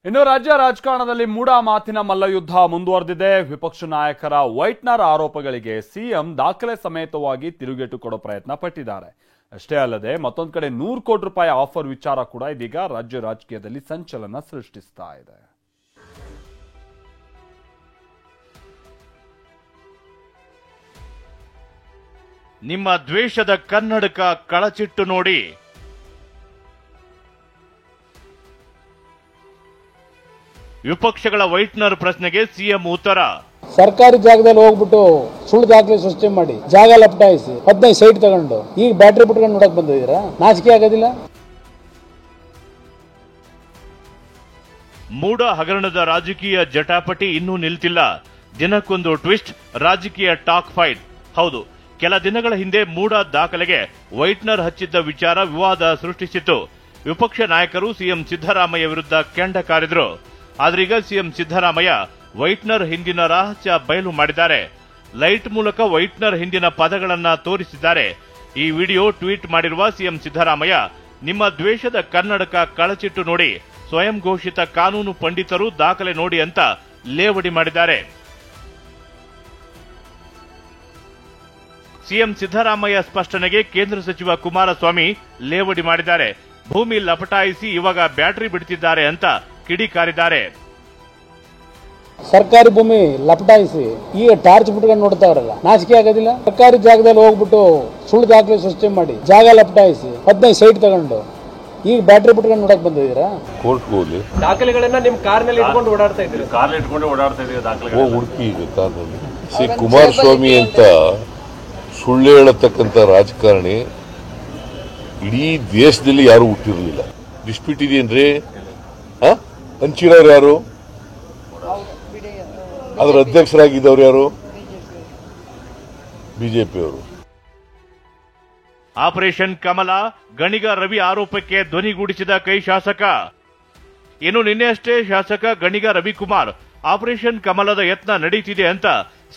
ಇನ್ನು ರಾಜ್ಯ ರಾಜಕಾರಣದಲ್ಲಿ ಮೂಡ ಮಾತಿನ ಮಲ್ಲಯುದ್ಧ ಮುಂದುವರೆದಿದೆ. ವಿಪಕ್ಷ ನಾಯಕರ ವೈಟ್ನರ್ ಆರೋಪಗಳಿಗೆ ಸಿಎಂ ದಾಖಲೆ ಸಮೇತವಾಗಿ ತಿರುಗೇಟು ಕೊಡೋ ಪ್ರಯತ್ನ ಪಟ್ಟಿದ್ದಾರೆ. ಅಷ್ಟೇ ಅಲ್ಲದೆ ಮತ್ತೊಂದು ಕಡೆ 100 ಕೋಟಿ ರೂಪಾಯಿ ಆಫರ್ ವಿಚಾರ ಕೂಡ ಇದೀಗ ರಾಜ್ಯ ರಾಜಕೀಯದಲ್ಲಿ ಸಂಚಲನ ಸೃಷ್ಟಿಸ್ತಾ ಇದೆ. ನಿಮ್ಮ ದ್ವೇಷದ ಕನ್ನಡಕ ಕಳಚಿಟ್ಟು ನೋಡಿ. ವಿಪಕ್ಷಗಳ ವೈಟ್ನರ್ ಪ್ರಶ್ನೆಗೆ ಸಿಎಂ ಉತ್ತರ. ಸರ್ಕಾರಿ ಜಾಗದಲ್ಲಿ ಹೋಗ್ಬಿಟ್ಟು ಸುಳ್ಳು ದಾಖಲೆ ಸೃಷ್ಟಿ ಮಾಡಿ ಜಾಗ ಲಪಟಾಯಿಸಿ 15 ಸೈಟ್ ತಗೊಂಡು ಈಗ ಬ್ಯಾಟ್ರಿ ಬಿಟ್ಕೊಂಡು ನೋಡಕ್ ಬಂದಿದ್ದೀರಾ? ನಾಚಿಕೆ ಆಗೋದಿಲ್ಲ? ಮೂಡ ಹಗರಣದ ರಾಜಕೀಯ ಜಟಾಪಟಿ ಇನ್ನೂ ನಿಲ್ತಿಲ್ಲ. ದಿನಕ್ಕೊಂದು ಟ್ವಿಸ್ಟ್, ರಾಜಕೀಯ ಟಾಕ್ ಫೈಟ್. ಹೌದು, ಕೆಲ ದಿನಗಳ ಹಿಂದೆ ಮೂಡ ದಾಖಲೆಗೆ ವೈಟ್ನರ್ ಹಚ್ಚಿದ್ದ ವಿಚಾರ ವಿವಾದ ಸೃಷ್ಟಿಸಿತ್ತು. ವಿಪಕ್ಷ ನಾಯಕರು ಸಿಎಂ ಸಿದ್ದರಾಮಯ್ಯ ವಿರುದ್ಧ ಕೆಂಡ ಕಾರಿದ್ರು. ಆದ್ರೀಗ ಸಿಎಂ ಸಿದ್ದರಾಮಯ್ಯ ವೈಟ್ನರ್ ಹಿಂದಿನ ರಹಸ್ಯ ಬಯಲು ಮಾಡಿದ್ದಾರೆ. ಲೈಟ್ ಮೂಲಕ ವೈಟ್ನರ್ ಹಿಂದಿನ ಪದಗಳನ್ನ ತೋರಿಸಿದ್ದಾರೆ. ಈ ವಿಡಿಯೋ ಟ್ವೀಟ್ ಮಾಡಿರುವ ಸಿಎಂ ಸಿದ್ದರಾಮಯ್ಯ, ನಿಮ್ಮ ದ್ವೇಷದ ಕನ್ನಡಕ ಕಳಚಿಟ್ಟು ನೋಡಿ, ಸ್ವಯಂ ಘೋಷಿತ ಕಾನೂನು ಪಂಡಿತರು ದಾಖಲೆ ನೋಡಿ ಅಂತ ಲೇವಡಿ ಮಾಡಿದ್ದಾರೆ. ಸಿಎಂ ಸಿದ್ದರಾಮಯ್ಯ ಸ್ಪಷ್ಟನೆಗೆ ಕೇಂದ್ರ ಸಚಿವ ಕುಮಾರಸ್ವಾಮಿ ಲೇವಡಿ ಮಾಡಿದ್ದಾರೆ. ಭೂಮಿ ಲಪಟಾಯಿಸಿ ಇವಾಗ ಬ್ಯಾಟರಿ ಬಿಡ್ತಿದ್ದಾರೆ ಅಂತ ಕಿಡಿಕಾರಿದ್ದಾರೆ. ಸರ್ಕಾರಿ ಭೂಮಿ ಲಪಟಾಯಿಸಿ ಈಗ ಟಾರ್ಚ್ ಬಿಟ್ಕೊಂಡು ನೋಡ್ತಾವ್ರಲ್ಲ, ನಾಚಿಕೆ ಆಗೋದಿಲ್ಲ? ಸರ್ಕಾರಿ ಜಾಗದಲ್ಲಿ ಹೋಗ್ಬಿಟ್ಟು ಸುಳ್ಳು ದಾಖಲೆ ಸೃಷ್ಟಿ ಮಾಡಿ ಜಾಗ ಲಪಟಾಯಿಸಿ 15 ಸೈಟ್ ತಗೊಂಡು ಈಗ ಬ್ಯಾಟ್ರಿ ಬಿಟ್ಕೊಂಡು ನೋಡಕ್ ಬಂದಿದ್ದೀರಾ? ಕೋರ್ಟ್ ಹೋಗಿ ದಾಖಲೆಗಳನ್ನ ನಿಮ್ ಕಾರ್ನಲ್ಲಿ ಇಟ್ಕೊಂಡು ಓಡಾಡ್ತಾ ಇದ್ದೀರಿ. ಹುಡುಕಿ ಈಗ ಕಾರ್ನಲ್ಲಿ. ಕುಮಾರಸ್ವಾಮಿ ಅಂತ ಸುಳ್ಳು ಹೇಳತಕ್ಕಂಥ ರಾಜಕಾರಣಿ ಇಡೀ ದೇಶದಲ್ಲಿ ಯಾರು ಹುಟ್ಟಿರಲಿಲ್ಲ. ಡಿಸ್ಪ್ಯೂಟ್ ಇದೆಯೇನ್ರಿ? ಹಂಚಿರೋರು ಯಾರು? ಅದರ ಅಧ್ಯಕ್ಷರಾಗಿದ್ದವ್ರು ಯಾರು? ಬಿಜೆಪಿಯವರು. ಆಪರೇಷನ್ ಕಮಲ, ಗಣಿಗ ರವಿ ಆರೋಪಕ್ಕೆ ಧ್ವನಿಗೂಡಿಸಿದ ಕೈ ಶಾಸಕ. ಇನ್ನು ನಿನ್ನೆಯಷ್ಟೇ ಶಾಸಕ ಗಣಿಗ ರವಿಕುಮಾರ್ ಆಪರೇಷನ್ ಕಮಲದ ಯತ್ನ ನಡೀತಿದೆ ಅಂತ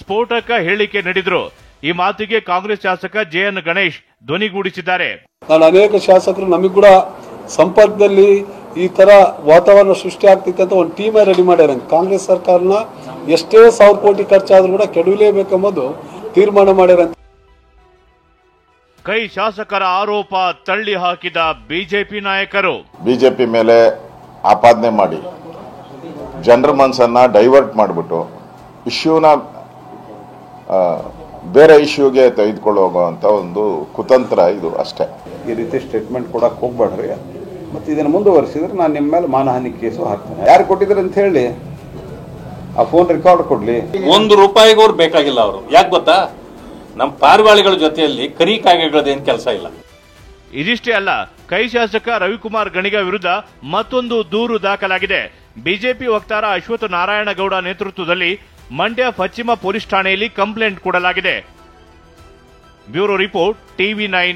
ಸ್ಫೋಟಕ ಹೇಳಿಕೆ ನೀಡಿದ್ರು. ಈ ಮಾತಿಗೆ ಕಾಂಗ್ರೆಸ್ ಶಾಸಕ ಜೆಎನ್ ಗಣೇಶ್ ಧ್ವನಿಗೂಡಿಸಿದ್ದಾರೆ. ನಾನು ಅನೇಕ ಶಾಸಕರು ನಮಗ್ ಕೂಡ ಸಂಪರ್ಕದಲ್ಲಿ ಈ ತರ ವಾತಾವರಣ ಸೃಷ್ಟಿ ಆಗ್ತಿತ್ತು ಅಂತ ಒಂದು ಟೀಮೇ ರೆಡಿ ಮಾಡ್ಯಾರ. ಕಾಂಗ್ರೆಸ್ ಸರ್ಕಾರನ ಎಷ್ಟೇ 1000 ಕೋಟಿ ಖರ್ಚಾದ್ರೂ ಕೂಡ ಕೆಡವಲೇಬೇಕೆಂಬುದು ತೀರ್ಮಾನ ಮಾಡ್ಯಾರ. ಕೈ ಶಾಸಕರ ಆರೋಪ ತಳ್ಳಿ ಹಾಕಿದ ಬಿಜೆಪಿ ನಾಯಕರು. ಬಿಜೆಪಿ ಮೇಲೆ ಆಪಾದನೆ ಮಾಡಿ ಜನರ ಮನಸ್ಸನ್ನ ಡೈವರ್ಟ್ ಮಾಡಿಬಿಟ್ಟು ಇಶ್ಯೂನ ಬೇರೆ ಇಶ್ಯೂಗೆ ತೆಗೆದುಕೊಳ್ಳುವಂತ ಒಂದು ಕುತಂತ್ರ ಇದು ಅಷ್ಟೇ. ಈ ರೀತಿ ಸ್ಟೇಟ್ಮೆಂಟ್ ಕೊಡಕ್ಕೆ ಹೋಗ್ಬೇಡ್ರಿ, ಮತ್ತೆ ಇದನ್ನು ಮುಂದುವರಿಸಿದ್ರೆ ನಾನು ನಿಮ್ಮ ಮೇಲೆ ಮಾನಹಾನಿ ಕೇಸು ಹಾಕ್ತೇನೆ. ಯಾರು ಕೊಟ್ಟಿದ್ರು ಅಂತ ಹೇಳಿ ಆ ಫೋನ್ ರೆಕಾರ್ಡ್ ಕೊಡ್ಲಿ. ₹1 ಅವ್ರು ಬೇಕಾಗಿಲ್ಲ. ಅವರು ಯಾಕೆ ಗೊತ್ತಾ, ನಮ್ಮ ಪಾರ್ವಾಳಿಗಳ ಜೊತೆಯಲ್ಲಿ ಕರಿ ಕಾಗೆಗಳದೇನು ಕೆಲಸ ಇಲ್ಲ. ಇದಿಷ್ಟೇ ಅಲ್ಲ, ಕೈ ಶಾಸಕ ರವಿಕುಮಾರ್ ಗಣಿಗ ವಿರುದ್ಧ ಮತ್ತೊಂದು ದೂರು ದಾಖಲಾಗಿದೆ. ಬಿಜೆಪಿ ವಕ್ತಾರ ಅಶ್ವಥ್ ನಾರಾಯಣಗೌಡ ನೇತೃತ್ವದಲ್ಲಿ ಮಂಡ್ಯ ಪಶ್ಚಿಮ ಪೊಲೀಸ್ ಠಾಣೆಯಲ್ಲಿ ಕಂಪ್ಲೇಂಟ್ ಕೊಡಲಾಗಿದೆ. Bureau report, TV9.